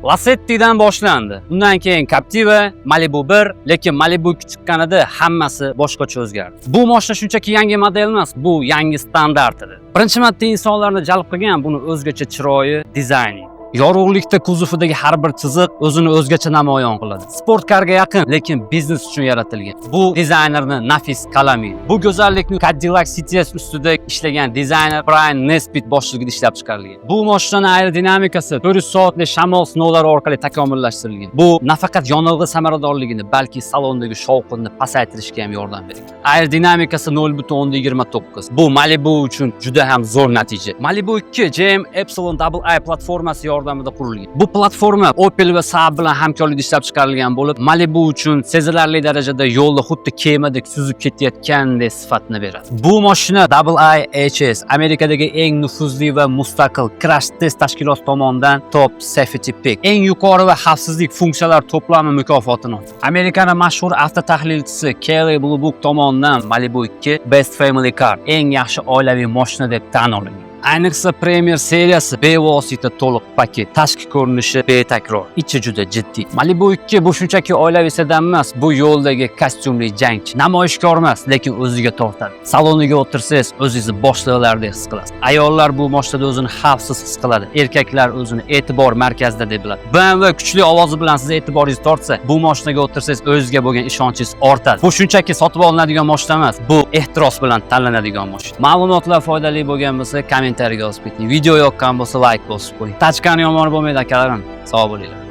Lacetti'dan boshlandi. Undan keyin Captiva, Malibu 1, lekin Malibu 2 chiqqanida hammasi boshqacha o'zgardi. Bu mashina shunchaki yangi model emas, bu yangi standart edi. Birinchi marta insonlarni jalb qilgan buni o'zgacha chiroyi, dizayni. Yorug'likda kuzovidagi har bir chiziq o'zini o'zgacha namoyon qiladi. Sportkarga yaqin, lekin biznes uchun yaratilgan. Bu dizaynerning nafis qalami. Bu go'zallikni Cadillac CTS ustida ishlagan dizayner Brian Nesbitt boshchiligida ishlab chiqarilgan. Bu mashinaning aerodinamikasi 400 soatli shamol sinovlari orqali takomillashtirilgan. Bu nafaqat yonilg'i samaradorligini, balki salondagi shovqinni pasaytirishga ham yordam bergan. Aerodinamikasi 0.29. Bu Malibu uchun juda ham zo'r natija. Malibu 2 GM Epsilon II platformasi yordamida qurilgan. Bu platforma Opel va Saab bilan hamkorlikda ishlab chiqarilgan bo'lib, Malibu uchun sezilarli darajada yo'lda xuddi kemadek suzib ketayotgandek sifatni beradi. Bu mashina IIHS Amerikadagi eng nufuzli va mustaqil crash test tashkiloti tomonidan Top Safety Pick eng yuqori va xavfsizlik funksiyalar to'plami mukofotini oldi. Amerikaning mashhur avtotahlilchisi Kelly Blue Book tomonidan Malibu 2 Best Family Car eng yaxshi oilaviy mashina deb tan olingan. Ayniqsa Premier seriyasi bevosita to'liq paket, tashqi ko'rinishi betakror, ichi juda jiddiy. Malibu 2 bu shunchaki oilaviy sedan emas, bu yo'ldagi kostyumli jangchi. Namoyishkor emas, lekin o'ziga tortadi. Saloniga o'tirsangiz, o'zingizni boshliqlardek his qilasiz. Ayollar bu mashinada o'zini xavfsiz his qiladi. Erkaklar o'zini e'tibor markazida deb biladi. BMW kuchli ovozi bilan siz e'tiboringizni tortsa, bu mashinaga o'tirsangiz o'zingizga bo'lgan ishonchingiz ortadi. Bu shunchaki sotib olinadigan mashina emas, bu ehtiros bilan tanlanadigan mashina. Ma'lumotlar foydali bo'lgan bo'lsa, kommentariya yozib keting. Video yoqqan bo'lsa like bosib qo'ying. Tachkani yomon bo'lmaydi akalarim. Sog' bo'linglar.